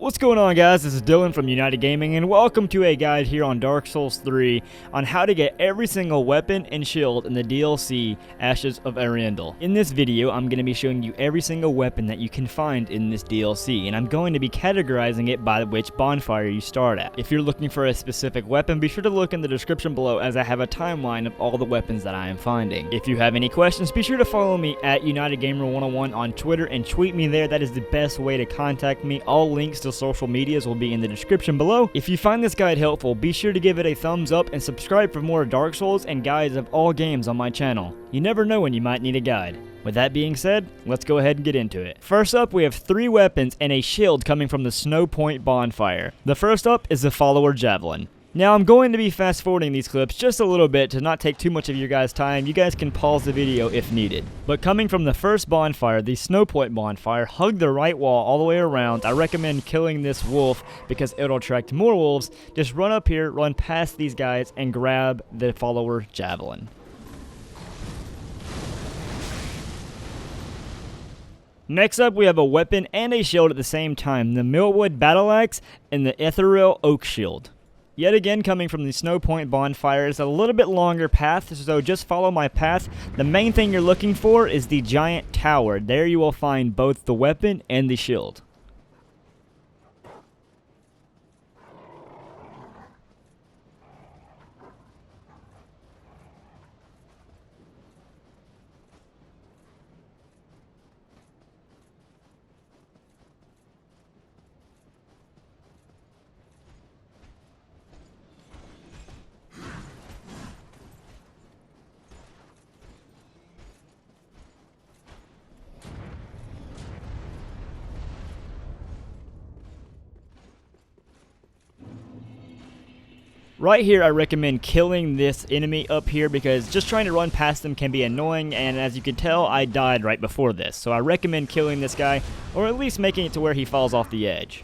What's going on, guys? This is Dylan from United Gaming, and welcome to a guide here on Dark Souls 3 on how to get every single weapon and shield in the DLC Ashes of Ariandel. In this video, I'm going to be showing you every single weapon that you can find in this DLC, and I'm going to be categorizing it by which bonfire you start at. If you're looking for a specific weapon, be sure to look in the description below as I have a timeline of all the weapons that I am finding. If you have any questions, be sure to follow me at UnitedGamer101 on Twitter and tweet me there. That is the best way to contact me. All links to social medias will be in the description below. If you find this guide helpful, be sure to give it a thumbs up and subscribe for more Dark Souls and guides of all games on my channel. You never know when you might need a guide. With that being said, let's go ahead and get into it. First up, we have 3 weapons and a shield coming from the Snowpoint Bonfire. The first up is the Follower Javelin. Now, I'm going to be fast forwarding these clips just a little bit to not take too much of your guys' time. You guys can pause the video if needed. But coming from the first bonfire, the Snowpoint Bonfire, hug the right wall all the way around. I recommend killing this wolf because it'll attract more wolves. Just run up here, run past these guys, and grab the Follower Javelin. Next up, we have a weapon and a shield at the same time, the Millwood Battleaxe and the Ethereal Oak Shield. Yet again, coming from the Snowpoint Bonfire is a little bit longer path, so just follow my path. The main thing you're looking for is the giant tower. There you will find both the weapon and the shield. Right here, I recommend killing this enemy up here because just trying to run past them can be annoying, and as you can tell, I died right before this. So I recommend killing this guy, or at least making it to where he falls off the edge.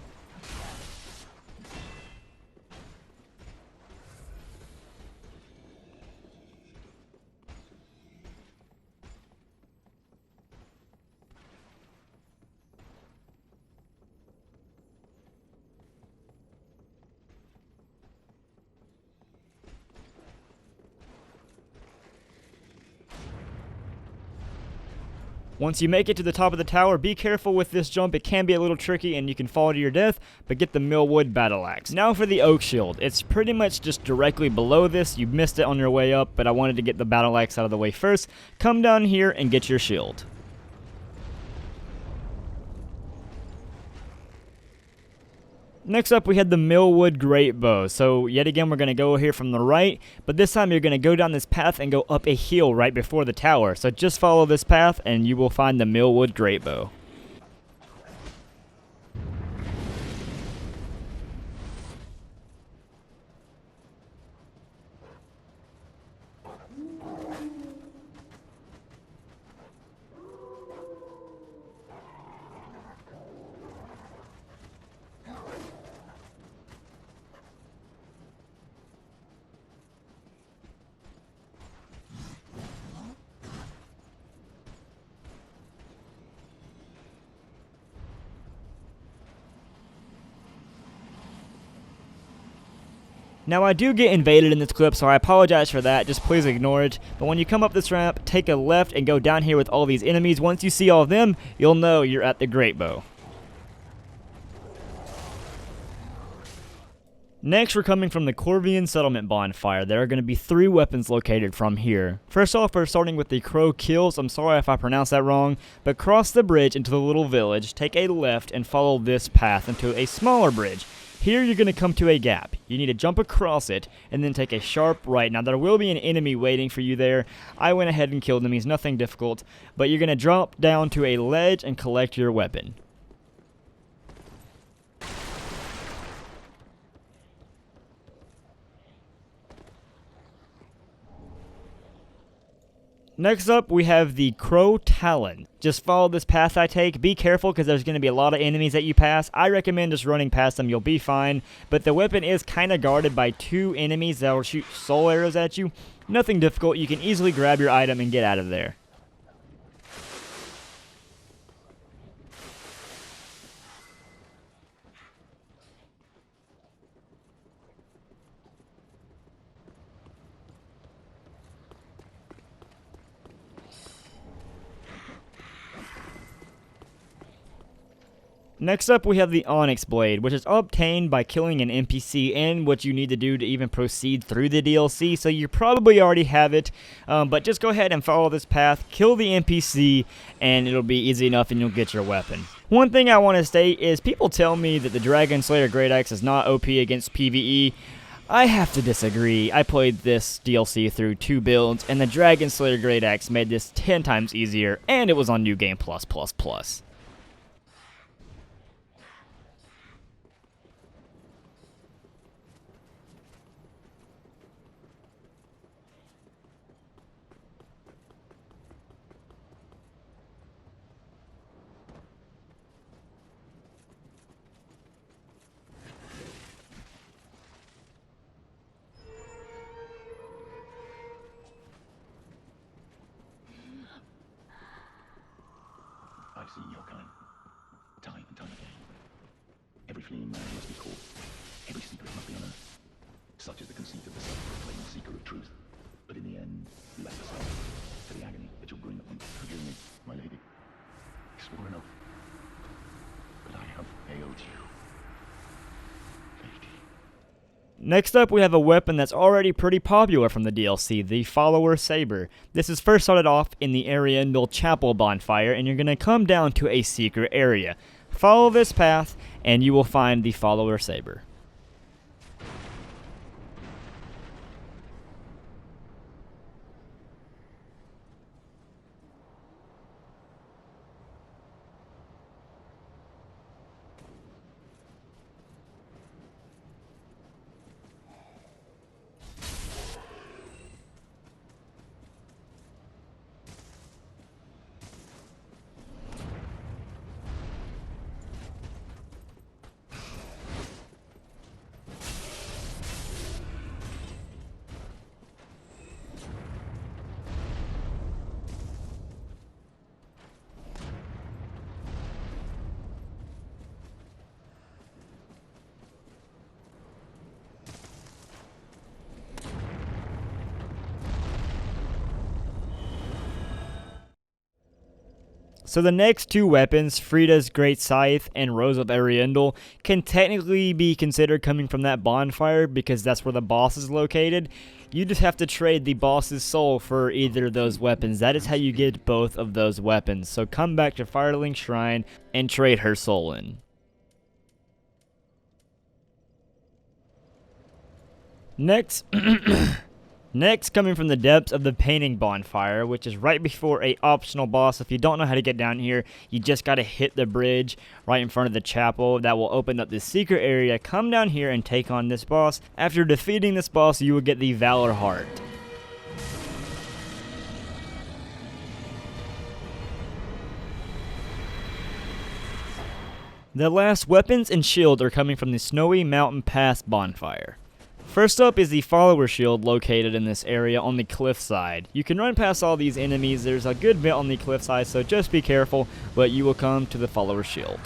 Once you make it to the top of the tower, be careful with this jump. It can be a little tricky and you can fall to your death, but get the Millwood Battleaxe. Now for the Oak Shield. It's pretty much just directly below this. You missed it on your way up, but I wanted to get the Battleaxe out of the way first. Come down here and get your shield. Next up, we had the Millwood Greatbow. So yet again, we're going to go here from the right, but this time you're going to go down this path and go up a hill right before the tower. So just follow this path and you will find the Millwood Greatbow. Now, I do get invaded in this clip, so I apologize for that. Just please ignore it. But when you come up this ramp, take a left and go down here with all these enemies. Once you see all of them, you'll know you're at the Greatbow. Next, we're coming from the Corvian Settlement Bonfire. There are going to be 3 weapons located from here. First off, we're starting with the Quills. I'm sorry if I pronounced that wrong, but cross the bridge into the little village, take a left, and follow this path into a smaller bridge. Here you're going to come to a gap. You need to jump across it and then take a sharp right. Now there will be an enemy waiting for you there. I went ahead and killed him. He's nothing difficult. But you're going to drop down to a ledge and collect your weapon. Next up, we have the Crow Talon. Just follow this path I take. Be careful because there's going to be a lot of enemies that you pass. I recommend just running past them. You'll be fine. But the weapon is kind of guarded by 2 enemies that will shoot soul arrows at you. Nothing difficult. You can easily grab your item and get out of there. Next up, we have the Onyx Blade, which is obtained by killing an NPC and what you need to do to even proceed through the DLC, so you probably already have it, but just go ahead and follow this path, kill the NPC, and it'll be easy enough and you'll get your weapon. One thing I want to state is people tell me that the Dragon Slayer Greatbow is not OP against PvE. I have to disagree. I played this DLC through 2 builds, and the Dragon Slayer Greatbow made this 10 times easier, and it was on New Game Plus++. I've seen your kind, time and time again. Every fleeing man must be caught. Every secret must be unearthed. Such is the conceit of the self-proclaimed seeker of truth. But in the end, you left aside to the agony that you'll bring upon. Forgive me, my lady. I swore an oath. But I have failed you. Lady. Next up, we have a weapon that's already pretty popular from the DLC, the Follower Saber. This is first started off in the Ariandel Chapel Bonfire, and you're going to come down to a secret area. Follow this path, and you will find the Follower Saber. So the next 2 weapons, Friede's Great Scythe and Rose of Ariandel, can technically be considered coming from that bonfire because that's where the boss is located. You just have to trade the boss's soul for either of those weapons. That is how you get both of those weapons. So come back to Firelink Shrine and trade her soul in. Next... Next, coming from the depths of the Painting Bonfire, which is right before a optional boss. If you don't know how to get down here, you just got to hit the bridge right in front of the chapel. That will open up this secret area. Come down here and take on this boss. After defeating this boss, you will get the Valorheart. The last weapons and shield are coming from the Snowy Mountain Pass Bonfire. First up is the Follower Shield located in this area on the cliffside. You can run past all these enemies, there's a good bit on the cliffside, so just be careful, but you will come to the Follower Shield.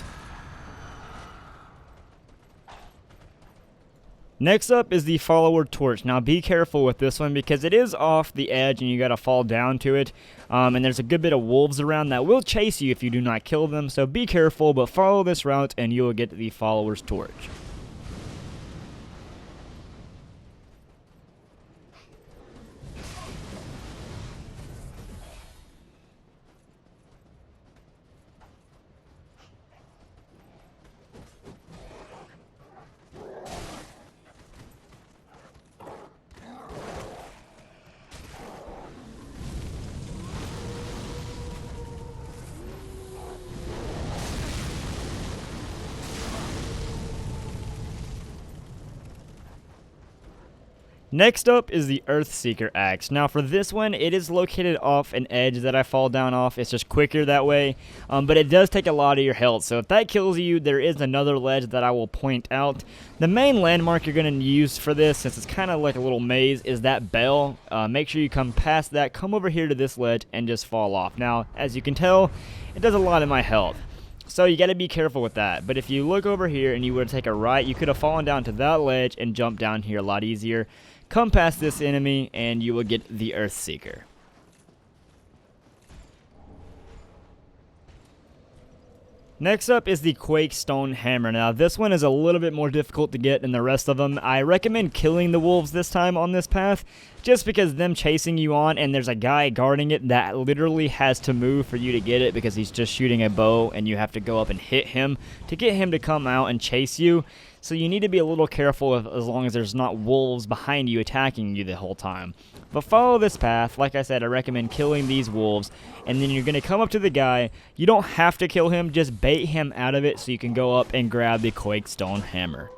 Next up is the Follower Torch. Now be careful with this one because it is off the edge and you gotta fall down to it. And there's a good bit of wolves around that will chase you if you do not kill them, so be careful, but follow this route and you will get the Follower's Torch. Next up is the Earthseeker Axe. Now for this one, it is located off an edge that I fall down off. It's just quicker that way, but it does take a lot of your health. So if that kills you, there is another ledge that I will point out. The main landmark you're going to use for this, since it's kind of like a little maze, is that bell. Make sure you come past that, come over here to this ledge, and just fall off. Now, as you can tell, it does a lot of my health. So you got to be careful with that. But if you look over here and you were to take a right, you could have fallen down to that ledge and jumped down here a lot easier. Come past this enemy and you will get the Earthseeker. Next up is the Quakestone Hammer. Now this one is a little bit more difficult to get than the rest of them. I recommend killing the wolves this time on this path, just because them chasing you on and there's a guy guarding it that literally has to move for you to get it because he's just shooting a bow and you have to go up and hit him to get him to come out and chase you. So you need to be a little careful as long as there's not wolves behind you attacking you the whole time. But follow this path. Like I said, I recommend killing these wolves, and then you're going to come up to the guy. You don't have to kill him, just bait him out of it so you can go up and grab the Quakestone Hammer.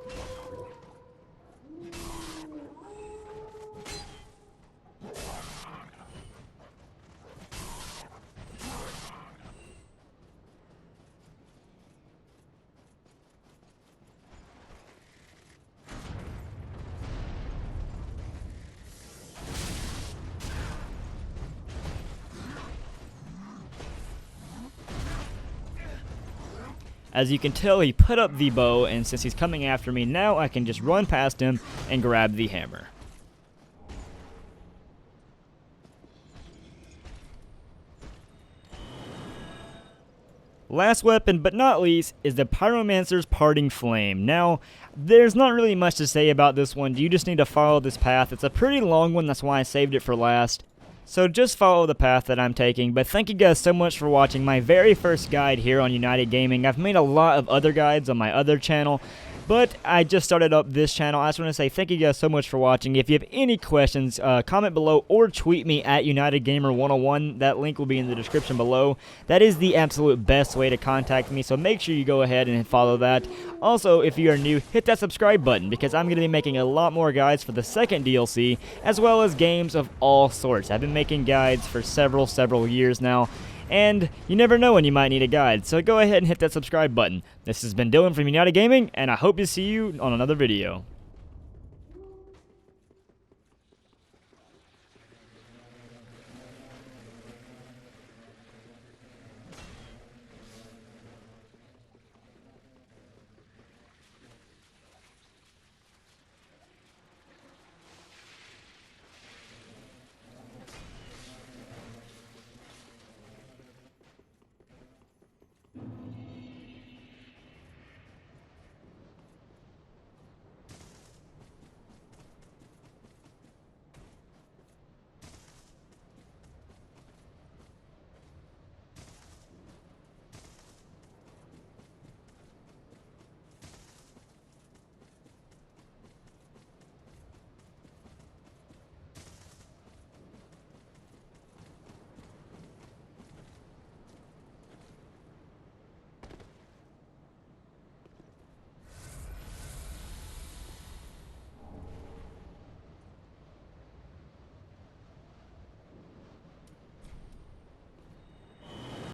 As you can tell, he put up the bow, and since he's coming after me, now I can just run past him and grab the hammer. Last weapon, but not least, is the Pyromancer's Parting Flame. Now, there's not really much to say about this one. You just need to follow this path. It's a pretty long one, that's why I saved it for last. So just follow the path that I'm taking, but thank you guys so much for watching my very first guide here on United Gaming. I've made a lot of other guides on my other channel, but I just started up this channel. I just want to say thank you guys so much for watching. If you have any questions, comment below or tweet me at UnitedGamer101. That link will be in the description below. That is the absolute best way to contact me, so make sure you go ahead and follow that. Also, if you are new, hit that subscribe button because I'm going to be making a lot more guides for the second DLC, as well as games of all sorts. I've been making guides for several years now, and you never know when you might need a guide, so go ahead and hit that subscribe button. This has been Dylan from United Gaming, and I hope to see you on another video.